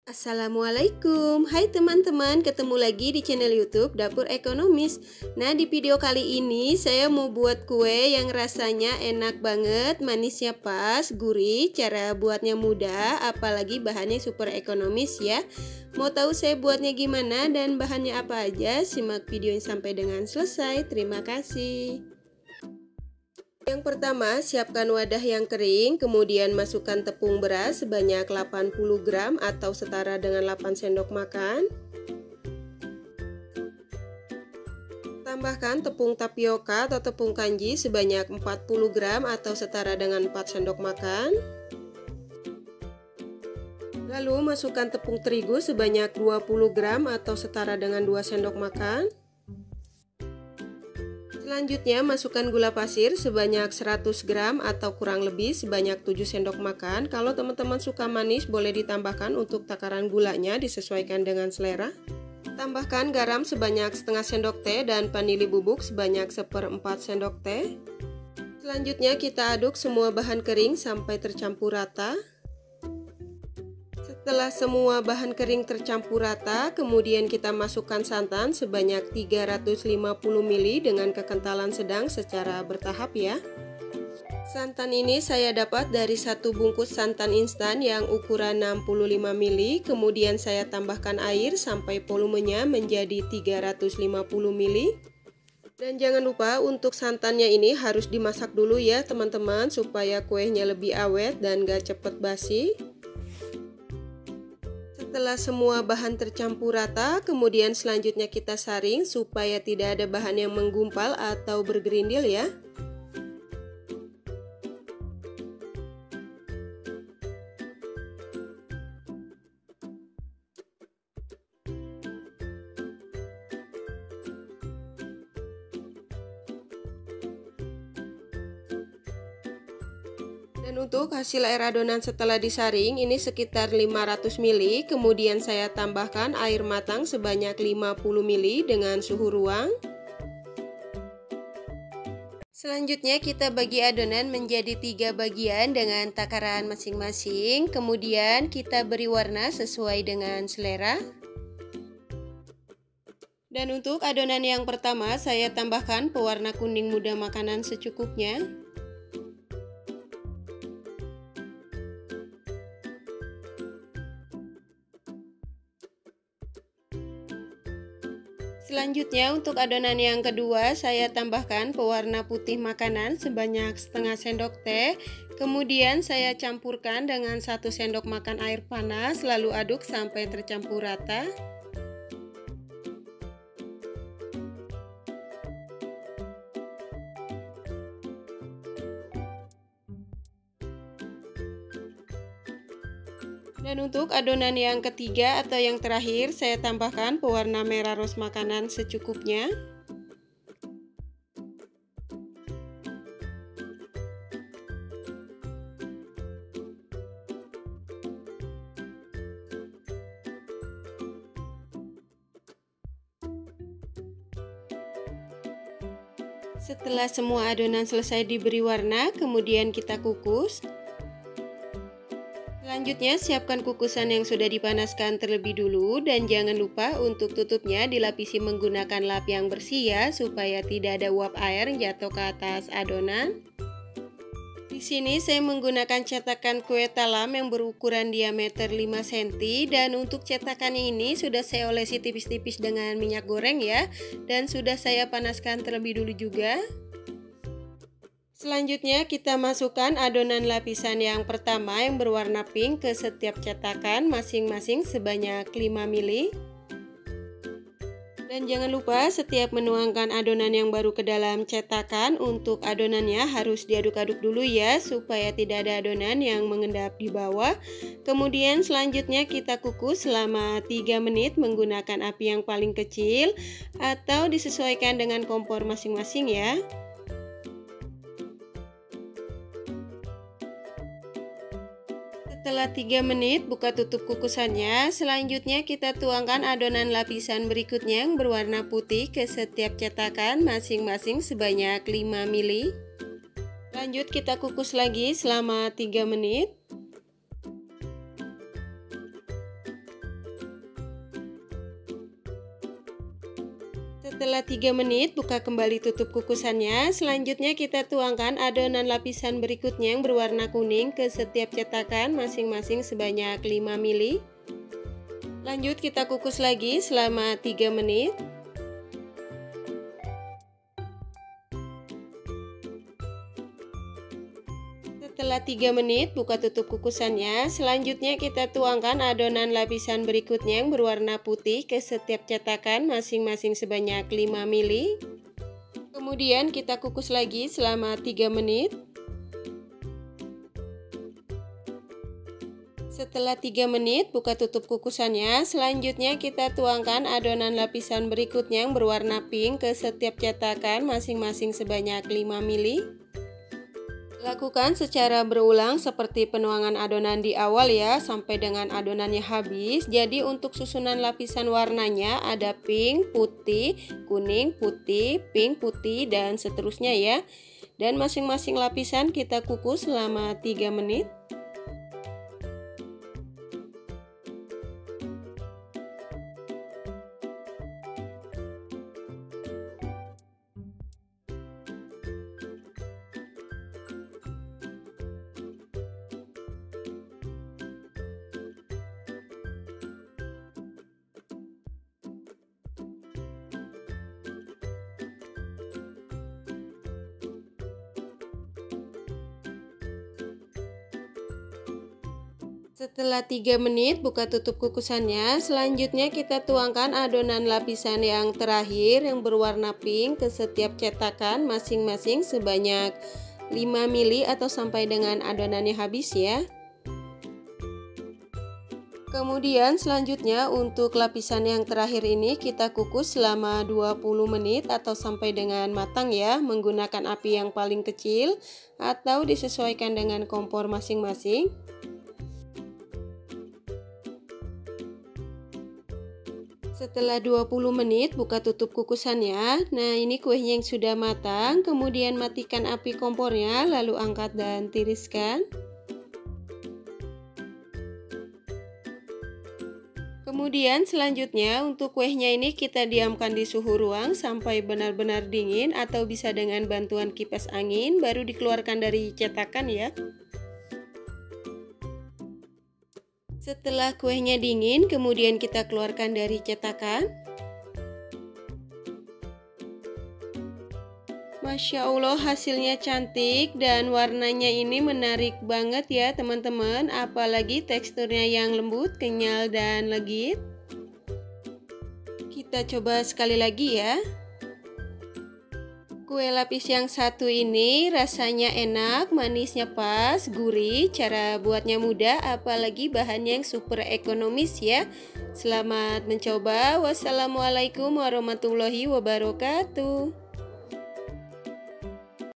Assalamualaikum, hai teman-teman, ketemu lagi di channel YouTube Dapur Ekonomis. Nah, di video kali ini saya mau buat kue yang rasanya enak banget, manisnya pas, gurih, cara buatnya mudah, apalagi bahannya super ekonomis ya. Mau tahu saya buatnya gimana dan bahannya apa aja? Simak videonya sampai dengan selesai. Terima kasih. Yang pertama, siapkan wadah yang kering, kemudian masukkan tepung beras sebanyak 80 gram atau setara dengan 8 sendok makan. Tambahkan tepung tapioka atau tepung kanji sebanyak 40 gram atau setara dengan 4 sendok makan. Lalu masukkan tepung terigu sebanyak 20 gram atau setara dengan 2 sendok makan. Selanjutnya masukkan gula pasir sebanyak 100 gram atau kurang lebih sebanyak 7 sendok makan. Kalau teman-teman suka manis boleh ditambahkan untuk takaran gulanya, disesuaikan dengan selera. Tambahkan garam sebanyak setengah sendok teh dan vanili bubuk sebanyak 1/4 sendok teh. Selanjutnya kita aduk semua bahan kering sampai tercampur rata. Setelah semua bahan kering tercampur rata, kemudian kita masukkan santan sebanyak 350 ml dengan kekentalan sedang secara bertahap ya. Santan ini saya dapat dari satu bungkus santan instan yang ukuran 65 ml, kemudian saya tambahkan air sampai volumenya menjadi 350 ml. Dan jangan lupa untuk santannya ini harus dimasak dulu ya teman-teman, supaya kuenya lebih awet dan gak cepet basi. Setelah semua bahan tercampur rata, kemudian selanjutnya kita saring supaya tidak ada bahan yang menggumpal atau bergerindil ya. Dan untuk hasil air adonan setelah disaring ini sekitar 500 ml, kemudian saya tambahkan air matang sebanyak 50 ml dengan suhu ruang. Selanjutnya kita bagi adonan menjadi 3 bagian dengan takaran masing-masing, kemudian kita beri warna sesuai dengan selera. Dan untuk adonan yang pertama saya tambahkan pewarna kuning muda makanan secukupnya. Selanjutnya untuk adonan yang kedua saya tambahkan pewarna putih makanan sebanyak setengah sendok teh. Kemudian saya campurkan dengan 1 sendok makan air panas, lalu aduk sampai tercampur rata. Dan untuk adonan yang ketiga atau yang terakhir saya tambahkan pewarna merah ros makanan secukupnya. Setelah semua adonan selesai diberi warna, kemudian kita kukus. Selanjutnya siapkan kukusan yang sudah dipanaskan terlebih dulu dan jangan lupa untuk tutupnya dilapisi menggunakan lap yang bersih ya, supaya tidak ada uap air yang jatuh ke atas adonan. Di sini saya menggunakan cetakan kue talam yang berukuran diameter 5 cm dan untuk cetakannya ini sudah saya olesi tipis-tipis dengan minyak goreng ya, dan sudah saya panaskan terlebih dulu juga. Selanjutnya kita masukkan adonan lapisan yang pertama yang berwarna pink ke setiap cetakan masing-masing sebanyak 5 ml. Dan jangan lupa setiap menuangkan adonan yang baru ke dalam cetakan, untuk adonannya harus diaduk-aduk dulu ya, supaya tidak ada adonan yang mengendap di bawah. Kemudian selanjutnya kita kukus selama 3 menit menggunakan api yang paling kecil atau disesuaikan dengan kompor masing-masing ya. Setelah 3 menit buka tutup kukusannya. Selanjutnya kita tuangkan adonan lapisan berikutnya yang berwarna putih ke setiap cetakan masing-masing sebanyak 5 ml. Lanjut kita kukus lagi selama 3 menit. Setelah 3 menit, buka kembali tutup kukusannya. Selanjutnya kita tuangkan adonan lapisan berikutnya yang berwarna kuning ke setiap cetakan masing-masing sebanyak 5 ml. Lanjut kita kukus lagi selama 3 menit. Setelah 3 menit, buka tutup kukusannya. Selanjutnya kita tuangkan adonan lapisan berikutnya yang berwarna putih ke setiap cetakan masing-masing sebanyak 5 ml. Kemudian kita kukus lagi selama 3 menit. Setelah 3 menit, buka tutup kukusannya. Selanjutnya kita tuangkan adonan lapisan berikutnya yang berwarna pink ke setiap cetakan masing-masing sebanyak 5 ml. Lakukan secara berulang seperti penuangan adonan di awal ya, sampai dengan adonannya habis. Jadi untuk susunan lapisan warnanya ada pink, putih, kuning, putih, pink, putih, dan seterusnya ya. Dan masing-masing lapisan kita kukus selama 3 menit. Setelah 3 menit, buka tutup kukusannya. Selanjutnya kita tuangkan adonan lapisan yang terakhir yang berwarna pink ke setiap cetakan masing-masing sebanyak 5 ml atau sampai dengan adonannya habis ya. Kemudian selanjutnya untuk lapisan yang terakhir ini kita kukus selama 20 menit atau sampai dengan matang ya, menggunakan api yang paling kecil atau disesuaikan dengan kompor masing-masing. Setelah 20 menit, buka tutup kukusannya. Nah, ini kuenya yang sudah matang. Kemudian matikan api kompornya, lalu angkat dan tiriskan. Kemudian selanjutnya untuk kuenya ini kita diamkan di suhu ruang sampai benar-benar dingin atau bisa dengan bantuan kipas angin, baru dikeluarkan dari cetakan ya. Setelah kuenya dingin, kemudian kita keluarkan dari cetakan. Masya Allah, hasilnya cantik dan warnanya ini menarik banget ya teman-teman. Apalagi teksturnya yang lembut, kenyal, dan legit. Kita coba sekali lagi ya. Kue lapis yang satu ini rasanya enak, manisnya pas, gurih, cara buatnya mudah, apalagi bahannya yang super ekonomis ya. Selamat mencoba. Wassalamualaikum warahmatullahi wabarakatuh.